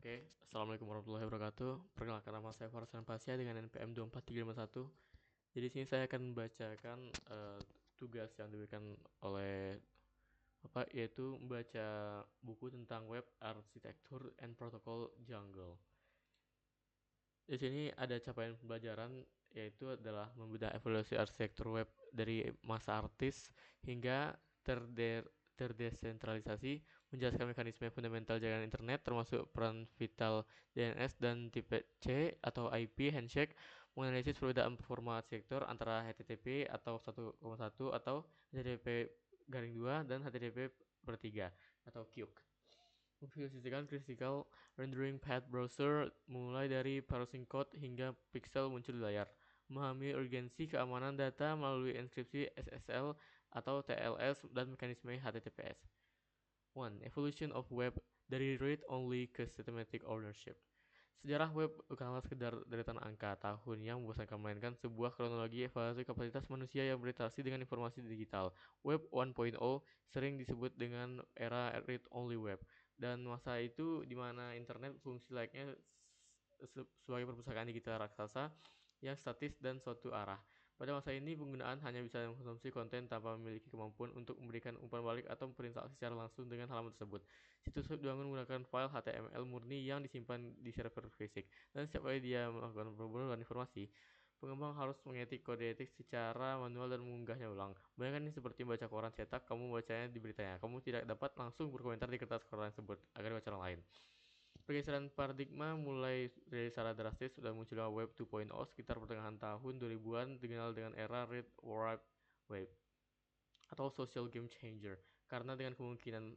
Oke, Assalamualaikum warahmatullahi wabarakatuh. Perkenalkan nama saya Farsan Pasya dengan NPM 24351. Jadi sini saya akan membacakan tugas yang diberikan oleh yaitu membaca buku tentang web architecture and protocol Jungle. Di sini ada capaian pembelajaran yaitu adalah membedah evolusi arsitektur web dari masa artis hingga terdesentralisasi, menjelaskan mekanisme fundamental jaringan internet termasuk peran vital DNS dan tipe C atau IP handshake, menganalisis perbedaan performa arsitektur antara HTTP atau 1,1 atau HTTP-2 dan HTTP/3 atau QoC. Memvisualisasikan critical rendering path browser mulai dari parsing code hingga pixel muncul di layar. Memahami urgensi keamanan data melalui enkripsi SSL atau TLS dan mekanisme HTTPS. 1. Evolution of web dari read-only ke systematic ownership. Sejarah web bukanlah sekedar deretan angka tahun yang membosankan, melainkan sebuah kronologi evaluasi kapasitas manusia yang berinteraksi dengan informasi digital. Web 1.0 sering disebut dengan era read-only web, dan masa itu di mana internet fungsi layaknya sebagai perpustakaan digital raksasa yang statis dan suatu arah. Pada masa ini, penggunaan hanya bisa mengkonsumsi konten tanpa memiliki kemampuan untuk memberikan umpan balik atau berinteraksi secara langsung dengan halaman tersebut. Situs web dibangun menggunakan file HTML murni yang disimpan di server fisik, dan setiap kali dia melakukan perubahan informasi, pengembang harus mengetik kode etik secara manual dan mengunggahnya ulang. Bayangkan ini seperti membaca koran cetak, kamu membacanya di beritanya. Kamu tidak dapat langsung berkomentar di kertas koran tersebut agar dibaca orang lain. Pergeseran paradigma mulai dari secara drastis sudah munculnya Web 2.0 sekitar pertengahan tahun 2000-an, dikenal dengan era Read Write Web atau social game changer, karena dengan kemungkinan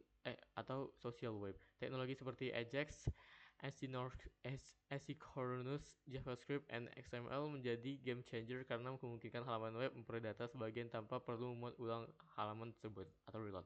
atau social web, teknologi seperti Ajax, asynchronous JavaScript, dan XML menjadi game changer karena memungkinkan halaman web memperoleh data sebagian tanpa perlu memuat ulang halaman tersebut atau reload.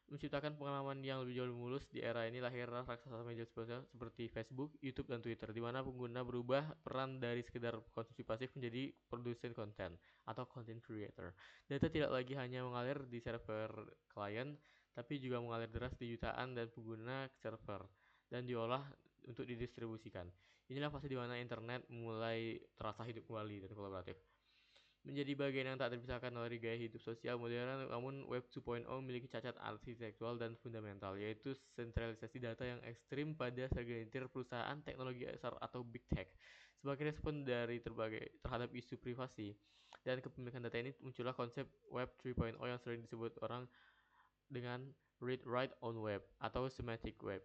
Menciptakan pengalaman yang lebih jauh mulus. Di era ini lahirlah raksasa media sosial seperti Facebook, YouTube, dan Twitter, di mana pengguna berubah peran dari sekedar konsumsi pasif menjadi produsen konten atau content creator. Data tidak lagi hanya mengalir di server klien, tapi juga mengalir deras di jutaan dan pengguna server dan diolah untuk didistribusikan. Inilah fase di mana internet mulai terasa hidup kembali dan kolaboratif, menjadi bagian yang tak terpisahkan dari gaya hidup sosial modern. Namun Web 2.0 memiliki cacat arsitektural dan fundamental, yaitu sentralisasi data yang ekstrim pada segelintir perusahaan teknologi besar atau big tech. Sebagai respon dari terhadap isu privasi dan kepemilikan data ini, muncullah konsep Web 3.0 yang sering disebut orang dengan read write on web atau semantic web.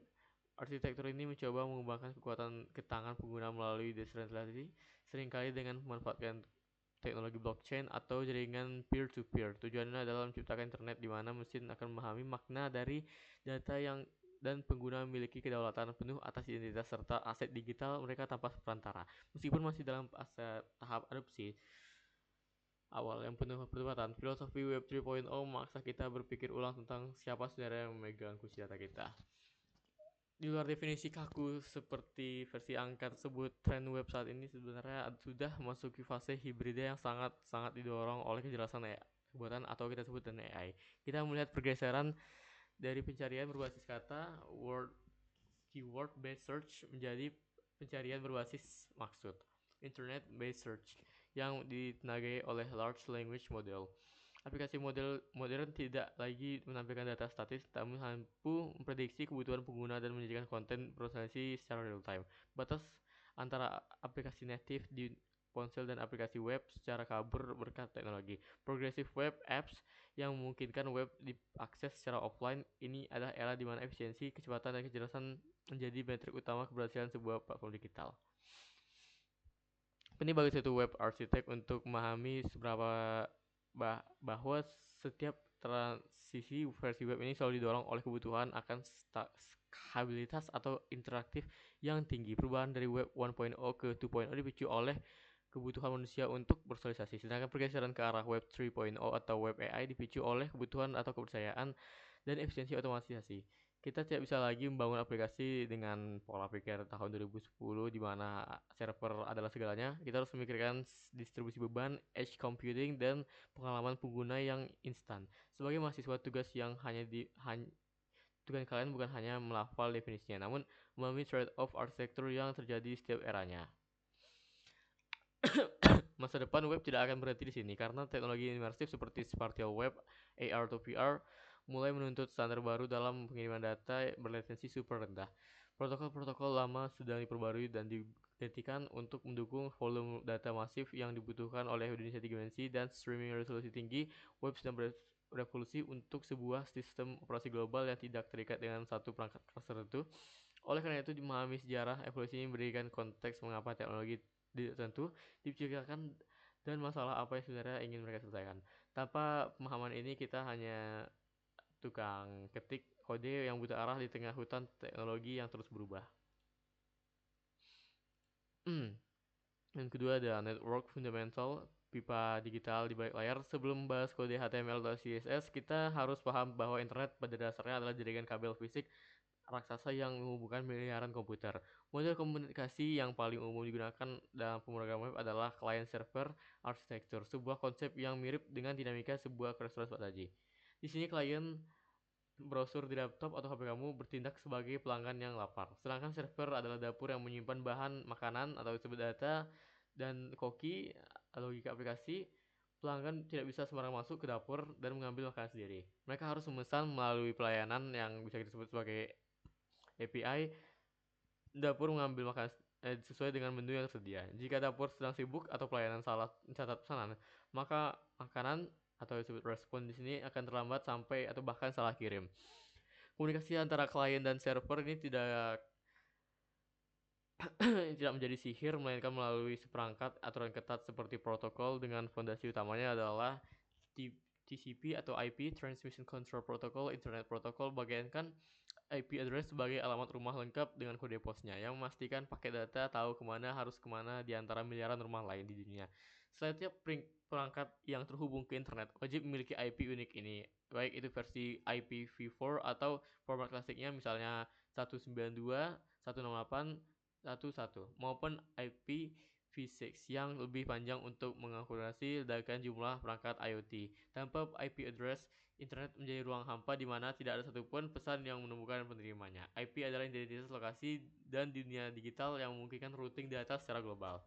Arsitektur ini mencoba mengembangkan kekuatan ketangan pengguna melalui desentralisasi, seringkali dengan memanfaatkan teknologi blockchain atau jaringan peer-to-peer. Tujuannya adalah menciptakan internet di mana mesin akan memahami makna dari data dan pengguna memiliki kedaulatan penuh atas identitas serta aset digital mereka tanpa perantara. Meskipun masih dalam tahap adopsi awal yang penuh perdebatan, filosofi Web 3.0 memaksa kita berpikir ulang tentang siapa sebenarnya yang memegang kunci data kita. Di luar definisi kaku seperti versi angka tersebut, tren web saat ini sebenarnya sudah memasuki fase hibrida yang sangat didorong oleh kejelasan kebuatan atau kita sebut dengan AI. Kita melihat pergeseran dari pencarian berbasis kata keyword based search menjadi pencarian berbasis maksud internet based search yang ditenagai oleh large language model. Aplikasi modern tidak lagi menampilkan data statis, tapi mampu memprediksi kebutuhan pengguna dan menjadikan konten personalisasi secara real time. Batas antara aplikasi native di ponsel dan aplikasi web secara kabur berkat teknologi progressive web apps yang memungkinkan web diakses secara offline. Ini adalah era di mana efisiensi, kecepatan, dan kejelasan menjadi metrik utama keberhasilan sebuah platform digital. Ini bagi satu web architect untuk memahami seberapa bahwa setiap transisi versi web ini selalu didorong oleh kebutuhan akan stabilitas atau interaktif yang tinggi. Perubahan dari web 1.0 ke 2.0 dipicu oleh kebutuhan manusia untuk bersosialisasi, sedangkan pergeseran ke arah web 3.0 atau web AI dipicu oleh kebutuhan atau kepercayaan dan efisiensi otomatisasi. Kita tidak bisa lagi membangun aplikasi dengan pola pikir tahun 2010 di mana server adalah segalanya. Kita harus memikirkan distribusi beban, edge computing, dan pengalaman pengguna yang instan. Sebagai mahasiswa, tugas yang Tugas kalian bukan hanya melafal definisinya, namun memahami trade-off arsitektur yang terjadi setiap eranya. Masa depan web tidak akan berhenti di sini karena teknologi imersif seperti spatial web, AR atau VR mulai menuntut standar baru dalam pengiriman data berlatensi super rendah. Protokol-protokol lama sedang diperbarui dan digantikan untuk mendukung volume data masif yang dibutuhkan oleh dunia tiga dimensi dan streaming resolusi tinggi. Web sedang berevolusi untuk sebuah sistem operasi global yang tidak terikat dengan satu perangkat keras tertentu. Oleh karena itu, memahami sejarah evolusi ini memberikan konteks mengapa teknologi tertentu diciptakan dan masalah apa yang sebenarnya ingin mereka selesaikan. Tanpa pemahaman ini, kita hanya tukang ketik kode yang buta arah di tengah hutan teknologi yang terus berubah. Yang kedua ada network fundamental, pipa digital di balik layar. Sebelum membahas kode HTML atau CSS, kita harus paham bahwa internet pada dasarnya adalah jaringan kabel fisik raksasa yang menghubungkan miliaran komputer. Model komunikasi yang paling umum digunakan dalam pemrograman web adalah client-server architecture, sebuah konsep yang mirip dengan dinamika sebuah restoran tadi. Di sini klien browser di laptop atau HP kamu bertindak sebagai pelanggan yang lapar. Sedangkan server adalah dapur yang menyimpan bahan makanan atau disebut data dan koki logika aplikasi. Pelanggan tidak bisa sembarang masuk ke dapur dan mengambil makanan sendiri. Mereka harus memesan melalui pelayanan yang bisa disebut sebagai API. Dapur mengambil makanan sesuai dengan menu yang tersedia. Jika dapur sedang sibuk atau pelayanan salah mencatat pesanan, maka makanan atau disebut respon di sini akan terlambat sampai atau bahkan salah kirim. Komunikasi antara klien dan server ini tidak menjadi sihir, melainkan melalui seperangkat aturan ketat seperti protokol dengan fondasi utamanya adalah TCP atau IP Transmission Control Protocol, Internet Protocol, bagiankan IP address sebagai alamat rumah lengkap dengan kode posnya yang memastikan paket data tahu harus kemana di antara miliaran rumah lain di dunia. Selanjutnya, perangkat yang terhubung ke internet wajib memiliki IP unik ini, baik itu versi IPv4 atau format klasiknya misalnya 192.168.1.1 maupun IPv6 yang lebih panjang untuk mengakumulasi ledakan jumlah perangkat IoT. Tanpa IP address, internet menjadi ruang hampa di mana tidak ada satupun pesan yang menemukan penerimanya. IP adalah identitas lokasi dan dunia digital yang memungkinkan routing data secara global.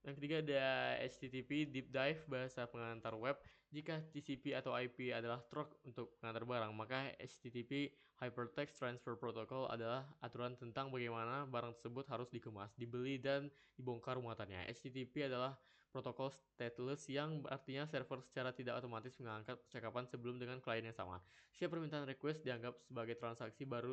Yang ketiga ada HTTP Deep Dive, bahasa pengantar web. Jika TCP atau IP adalah truk untuk pengantar barang, maka HTTP Hypertext Transfer Protocol adalah aturan tentang bagaimana barang tersebut harus dikemas, dibeli, dan dibongkar muatannya. HTTP adalah protokol stateless yang artinya server secara tidak otomatis mengangkat percakapan sebelum dengan klien yang sama. Setiap permintaan request dianggap sebagai transaksi baru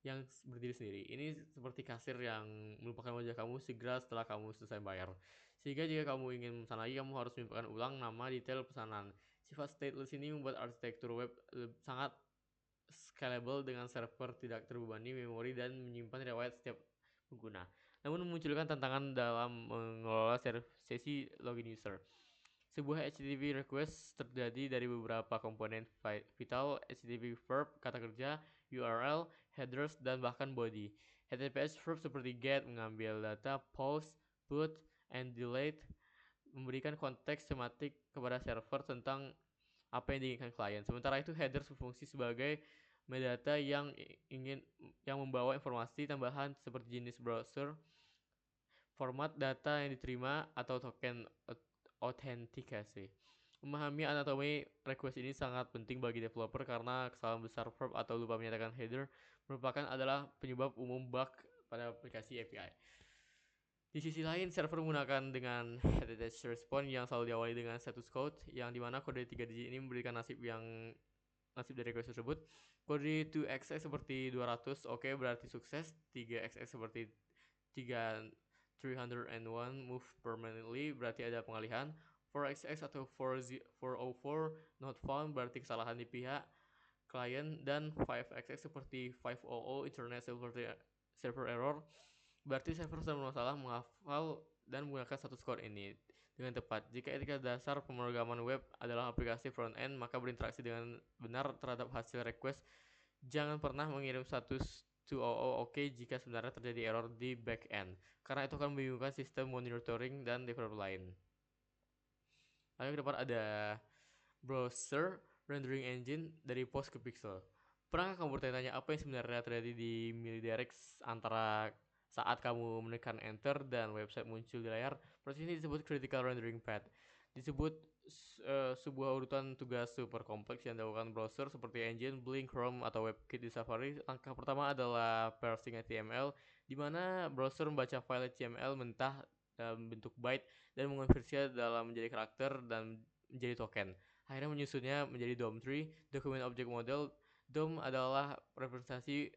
yang berdiri sendiri. Ini seperti kasir yang melupakan wajah kamu segera setelah kamu selesai bayar. Sehingga jika kamu ingin memesan lagi, kamu harus menyimpulkan ulang nama detail pesanan. Sifat stateless ini membuat arsitektur web sangat scalable dengan server tidak terbebani memori dan menyimpan riwayat setiap pengguna. Namun memunculkan tantangan dalam mengelola sesi login user. Sebuah HTTP request terjadi dari beberapa komponen vital: HTTP verb, kata kerja, URL, headers, dan bahkan body. HTTPS verb seperti get, mengambil data, post, put, and delete memberikan konteks sematik kepada server tentang apa yang diinginkan klien. Sementara itu headers berfungsi sebagai metadata yang membawa informasi tambahan seperti jenis browser, format data yang diterima, atau token autentikasi. Memahami anatomi request ini sangat penting bagi developer karena kesalahan besar verb atau lupa menyatakan header adalah penyebab umum bug pada aplikasi API. Di sisi lain, server menggunakan dengan HTTP response yang selalu diawali dengan status code, yang dimana kode 3 digit ini memberikan nasib dari request tersebut. Kode 2xx seperti 200, oke, berarti sukses. 3xx seperti 301 move permanently, berarti ada pengalihan. 4xx atau 404 not found, berarti kesalahan di pihak klien. Dan 5xx seperti 500 internet server error, berarti server sedang bermasalah menghafal dan menggunakan status code ini dengan tepat. Jika etika dasar pemrograman web adalah aplikasi front end, maka berinteraksi dengan benar terhadap hasil request. Jangan pernah mengirim status 200 oke jika sebenarnya terjadi error di back end, karena itu akan membingungkan sistem monitoring dan developer lain. Lalu ke depan ada browser rendering engine dari Post ke Pixel. Pernah kamu bertanya apa yang sebenarnya terjadi di Milidarex antara saat kamu menekan enter dan website muncul di layar? Proses ini disebut critical rendering path. Disebut sebuah urutan tugas super kompleks yang dilakukan browser seperti Engine, Blink, Chrome, atau WebKit di Safari. Langkah pertama adalah parsing HTML, di mana browser membaca file HTML mentah dalam bentuk byte dan mengonversinya dalam menjadi karakter dan menjadi token. Akhirnya menyusunnya menjadi DOM tree, Document Object Model. DOM adalah representasi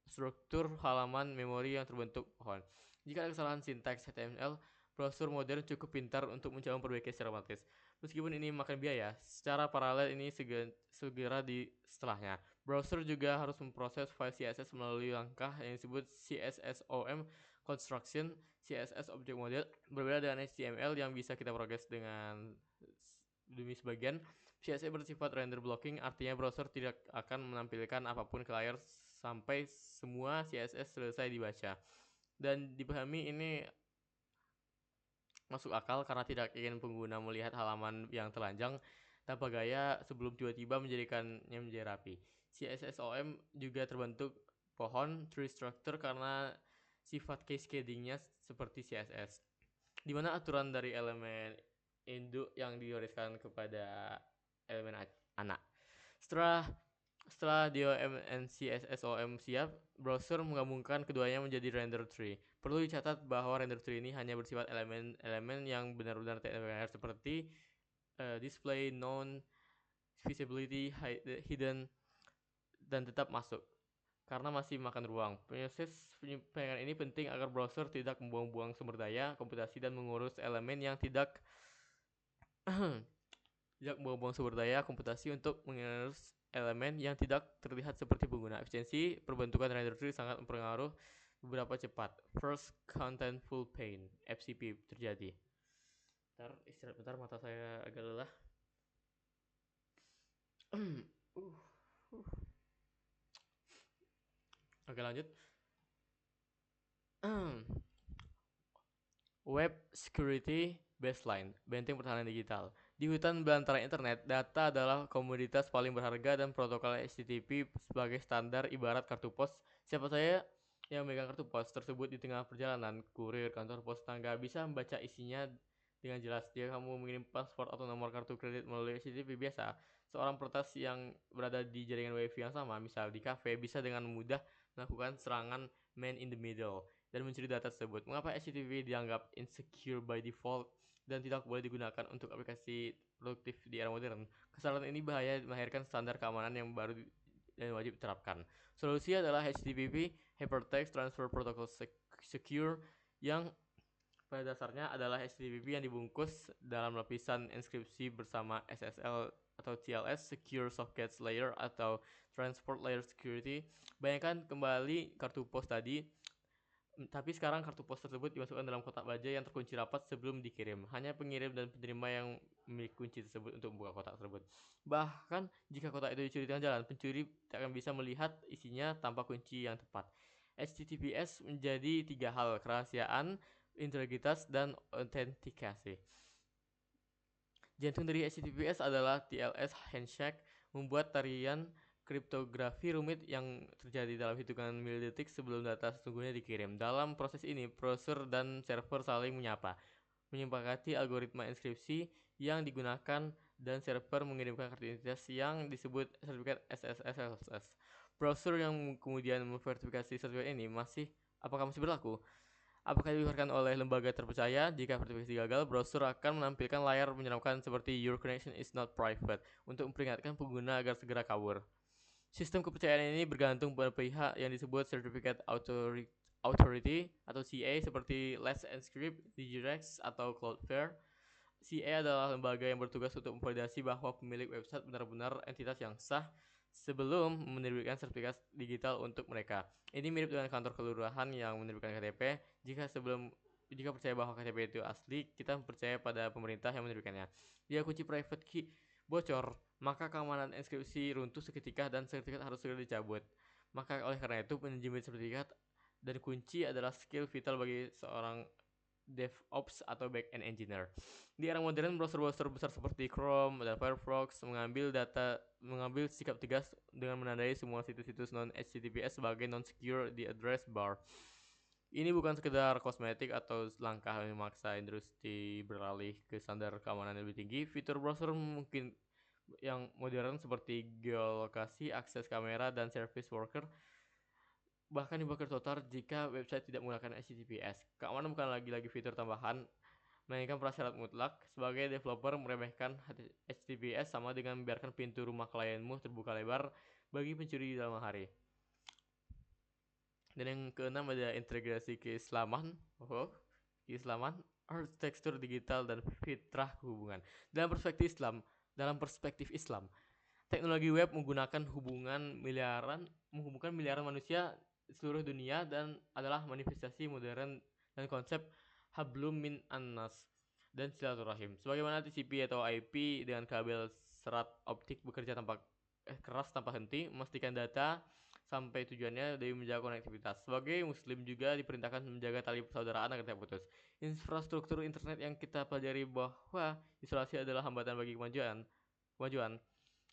struktur halaman memori yang terbentuk pohon. Jika ada kesalahan sintaks HTML, browser modern cukup pintar untuk mencoba memperbaiki secara otomatis. Meskipun ini makan biaya, secara paralel ini segera di setelahnya. Browser juga harus memproses file CSS melalui langkah yang disebut CSSOM construction. CSS Object Model berbeda dengan HTML yang bisa kita progres dengan demi sebagian. CSS bersifat render blocking, artinya browser tidak akan menampilkan apapun ke layar sampai semua CSS selesai dibaca. Dan dipahami ini masuk akal karena tidak ingin pengguna melihat halaman yang telanjang tanpa gaya sebelum tiba-tiba menjadikannya menjadi rapi. CSSOM juga terbentuk pohon tree structure karena sifat cascadingnya seperti CSS, di mana aturan dari elemen induk yang diwariskan kepada elemen anak. Setelah setelah DOM dan CSSOM siap, browser menggabungkan keduanya menjadi render tree. Perlu dicatat bahwa render tree ini hanya bersifat elemen-elemen yang benar-benar TMR seperti display, known, visibility, hidden, dan tetap masuk karena masih makan ruang. Proses penyimpanan ini penting agar browser tidak membuang-buang sumber daya komputasi dan mengurus elemen yang tidak tidak membuang sumber daya komputasi untuk mengurus elemen yang tidak terlihat seperti pengguna. Efisiensi perbentukan render tree sangat mempengaruhi beberapa cepat. First Contentful Paint (FCP) terjadi. Bentar, istirahat bentar, mata saya agak lelah. Oke, lanjut. Web Security Baseline, benteng pertahanan digital. Di hutan belantara internet, data adalah komoditas paling berharga dan protokol HTTP sebagai standar ibarat kartu pos. Siapa saya yang memegang kartu pos tersebut di tengah perjalanan, kurir, kantor pos tangga bisa membaca isinya dengan jelas. Jika kamu mengirim paspor atau nomor kartu kredit melalui HTTP biasa, seorang peretas yang berada di jaringan WiFi yang sama, misal di kafe, bisa dengan mudah melakukan serangan man in the middle dan mencuri data tersebut. Mengapa HTTP dianggap insecure by default dan tidak boleh digunakan untuk aplikasi produktif di era modern? Kesalahan ini bahaya melahirkan standar keamanan yang baru dan wajib diterapkan. Solusi adalah HTTP Hypertext Transfer Protocol Secure yang pada dasarnya adalah HTTP yang dibungkus dalam lapisan inskripsi bersama SSL atau TLS Secure Sockets Layer atau Transport Layer Security. Bayangkan kembali kartu pos tadi, tapi sekarang kartu pos tersebut dimasukkan dalam kotak baja yang terkunci rapat sebelum dikirim. Hanya pengirim dan penerima yang memiliki kunci tersebut untuk membuka kotak tersebut. Bahkan jika kotak itu dicuri di tengah jalan, pencuri tak akan bisa melihat isinya tanpa kunci yang tepat. HTTPS menjadi tiga hal: kerahasiaan, integritas, dan autentikasi. Jantung dari HTTPS adalah TLS handshake, membuat tarian kriptografi rumit yang terjadi dalam hitungan milidetik sebelum data sesungguhnya dikirim. Dalam proses ini, browser dan server saling menyepakati algoritma inskripsi yang digunakan dan server mengirimkan kartu identitas yang disebut sertifikat SSL. Browser yang kemudian memverifikasi sertifikat ini apakah masih berlaku? Apakah dikeluarkan oleh lembaga terpercaya? Jika verifikasi gagal, browser akan menampilkan layar menyeramkan seperti "Your connection is not private" untuk memperingatkan pengguna agar segera kabur. Sistem kepercayaan ini bergantung pada pihak yang disebut Certificate Authority atau CA seperti Let's Encrypt, Digirex, atau Cloudflare. CA adalah lembaga yang bertugas untuk memvalidasi bahwa pemilik website benar-benar entitas yang sah sebelum menerbitkan sertifikat digital untuk mereka. Ini mirip dengan kantor kelurahan yang menerbitkan KTP. Jika percaya bahwa KTP itu asli, kita percaya pada pemerintah yang menerbitkannya. Jika kunci private key bocor, maka keamanan inskripsi runtuh seketika dan sertifikat harus segera dicabut. Maka oleh karena itu, manajemen sertifikat dan kunci adalah skill vital bagi seorang DevOps atau backend engineer. Di era modern, browser-browser besar seperti Chrome dan Firefox mengambil sikap tegas dengan menandai semua situs-situs non-HTTPS sebagai non-secure di address bar. Ini bukan sekedar kosmetik atau langkah memaksa industri beralih ke standar keamanan yang lebih tinggi. Fitur browser mungkin yang modern seperti geolokasi, akses kamera, dan service worker bahkan diblokir total jika website tidak menggunakan HTTPS. Keamanan bukan lagi fitur tambahan, melainkan prasyarat mutlak. Sebagai developer, meremehkan HTTPS sama dengan membiarkan pintu rumah klienmu terbuka lebar bagi pencuri di dalam hari. Dan yang keenam ada integrasi keislaman. Keislaman, arsitektur digital, dan fitrah hubungan. Dalam perspektif Islam, teknologi web menghubungkan miliaran manusia di seluruh dunia dan adalah manifestasi modern dan konsep hablum min annas dan silaturahim. Sebagaimana TCP atau IP dengan kabel serat optik bekerja keras tanpa henti, memastikan data sampai tujuannya demi menjaga konektivitas. Sebagai muslim juga diperintahkan menjaga tali persaudaraan agar tidak putus. Infrastruktur internet yang kita pelajari bahwa isolasi adalah hambatan bagi kemajuan,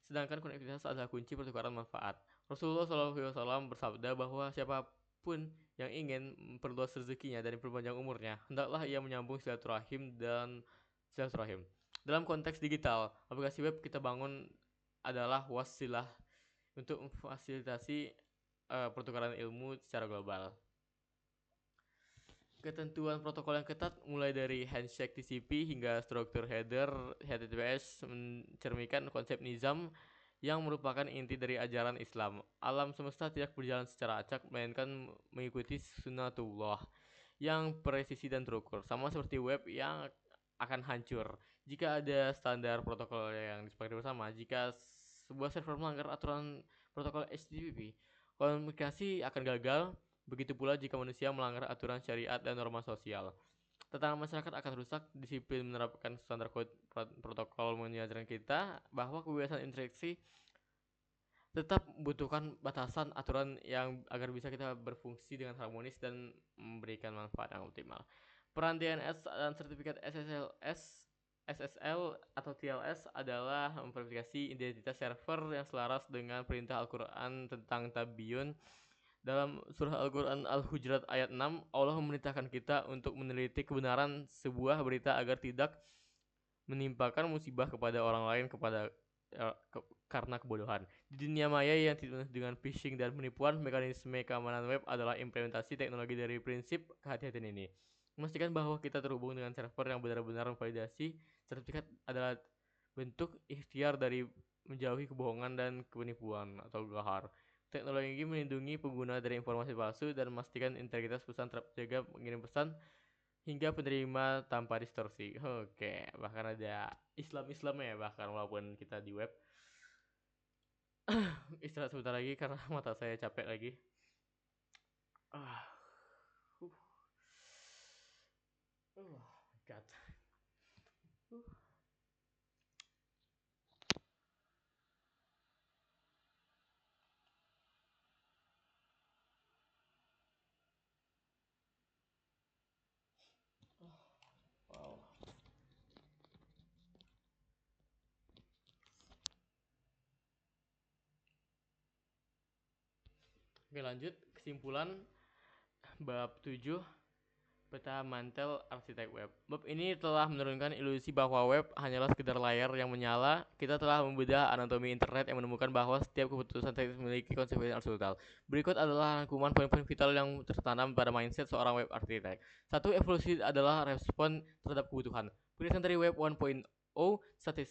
sedangkan konektivitas adalah kunci pertukaran manfaat. Rasulullah SAW bersabda bahwa siapapun yang ingin memperluas rezekinya dan diperpanjang umurnya, hendaklah ia menyambung silaturahim. Dalam konteks digital, aplikasi web kita bangun adalah wasilah untuk memfasilitasi pertukaran ilmu secara global. Ketentuan protokol yang ketat mulai dari handshake TCP hingga struktur header HTTPS mencerminkan konsep nizam yang merupakan inti dari ajaran Islam. Alam semesta tidak berjalan secara acak, melainkan mengikuti sunnatullah yang presisi dan terukur, sama seperti web yang akan hancur jika ada standar protokol yang disepakati bersama. Jika sebuah server melanggar aturan protokol HTTP, komunikasi akan gagal. Begitu pula jika manusia melanggar aturan syariat dan norma sosial. Tatanan masyarakat akan rusak. Disiplin menerapkan standar protokol mengajarkan kita bahwa kebebasan interaksi tetap membutuhkan batasan aturan yang agar bisa kita berfungsi dengan harmonis dan memberikan manfaat yang optimal. Peran DNS dan sertifikat SSL atau TLS adalah memverifikasi identitas server yang selaras dengan perintah Al-Quran tentang tabiun. Dalam surah Al-Quran Al-Hujurat ayat 6, Allah memerintahkan kita untuk meneliti kebenaran sebuah berita agar tidak menimpakan musibah kepada orang lain karena kebodohan. Di dunia maya yang dipenuhi dengan phishing dan penipuan, mekanisme keamanan web adalah implementasi teknologi dari prinsip kehati-hatian ini. Memastikan bahwa kita terhubung dengan server yang benar-benar memvalidasi sertifikat adalah bentuk ikhtiar dari menjauhi kebohongan dan penipuan atau gahar. Teknologi melindungi pengguna dari informasi palsu dan memastikan integritas pesan terjaga mengirim pesan hingga penerima tanpa distorsi. Oke, bahkan ada Islam-Islamnya ya, bahkan walaupun kita di web. Istirahat sebentar lagi karena mata saya capek lagi. God. Wow. Oke, lanjut kesimpulan bab 7, peta mantel arsitek web. Bab ini telah menurunkan ilusi bahwa web hanyalah sekedar layar yang menyala. Kita telah membedah anatomi internet yang menemukan bahwa setiap keputusan teknis memiliki konsekuensi horizontal. Berikut adalah rangkuman poin-poin vital yang tertanam pada mindset seorang web arsitek. 1. Evolusi adalah respon terhadap kebutuhan. Perilisan dari web 1.0 statis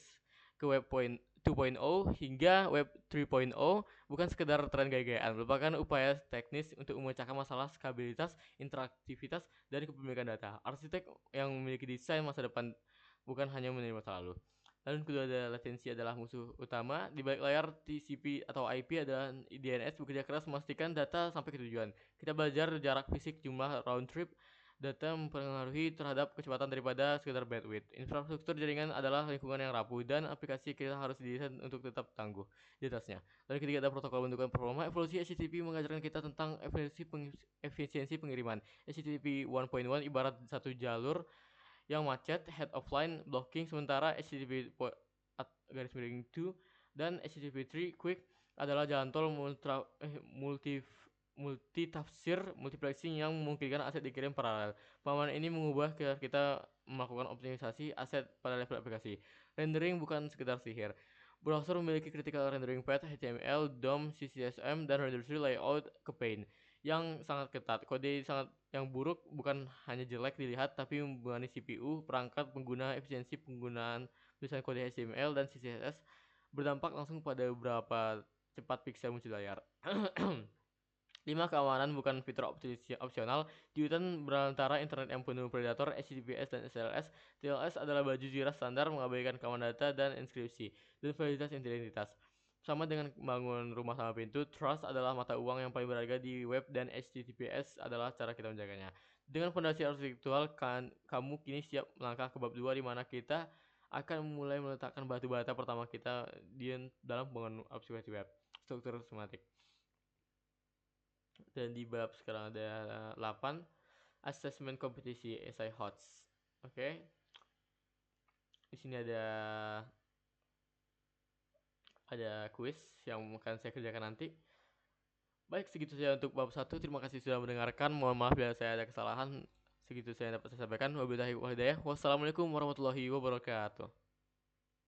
ke web 2.0 hingga web 3.0 bukan sekedar tren gaya-gayaan, merupakan upaya teknis untuk memecahkan masalah skabilitas, interaktivitas, dan kepemilikan data. Arsitek yang memiliki desain masa depan bukan hanya menerima masa lalu. Lalu kedua ada latensi adalah musuh utama. Di balik layar TCP atau IP adalah DNS bekerja keras memastikan data sampai ke tujuan. Kita belajar jarak fisik, jumlah round trip, Data mempengaruhi terhadap kecepatan daripada sekedar bandwidth. Infrastruktur jaringan adalah lingkungan yang rapuh dan aplikasi kita harus didesain untuk tetap tangguh di atasnya. Dan ketika ada protokol bentukan performa, evolusi HTTP mengajarkan kita tentang efisiensi pengiriman. HTTP 1.1 ibarat satu jalur yang macet, head of line blocking, sementara HTTP garis miring 2 dan HTTP 3 quick adalah jalan tol multi tafsir multiplexing yang memungkinkan aset dikirim paralel. Pemahaman ini mengubah kita melakukan optimisasi aset pada level aplikasi. Rendering bukan sekedar sihir. Browser memiliki critical rendering path, HTML, DOM, CSS, dan render tree layout ke pane yang sangat ketat. Kode yang buruk bukan hanya jelek dilihat, tapi membebani CPU, perangkat pengguna, efisiensi penggunaan tulisan kode HTML dan CSS berdampak langsung pada beberapa cepat pixel muncul layar. 5. Keamanan bukan fitur opsional. Di hutan berantara internet yang penuh predator, HTTPS dan SLS, TLS adalah baju zirah standar mengabaikan keamanan data dan inskripsi dan validitas identitas. Sama dengan membangun rumah tanpa pintu, trust adalah mata uang yang paling berharga di web dan HTTPS adalah cara kita menjaganya. Dengan fondasi arsitektural, kamu kini siap melangkah ke bab 2 di mana kita akan mulai meletakkan batu bata pertama kita dalam pembangunan aplikasi web, struktur skematik. Dan di bab sekarang ada 8 assessment kompetisi SI HOTS. Oke. Di sini ada quiz yang akan saya kerjakan nanti. Baik, segitu saja untuk bab 1. Terima kasih sudah mendengarkan. Mohon maaf bila saya ada kesalahan. Segitu saya dapat saya sampaikan. Wabillahi wal hidayah. Wassalamualaikum warahmatullahi wabarakatuh.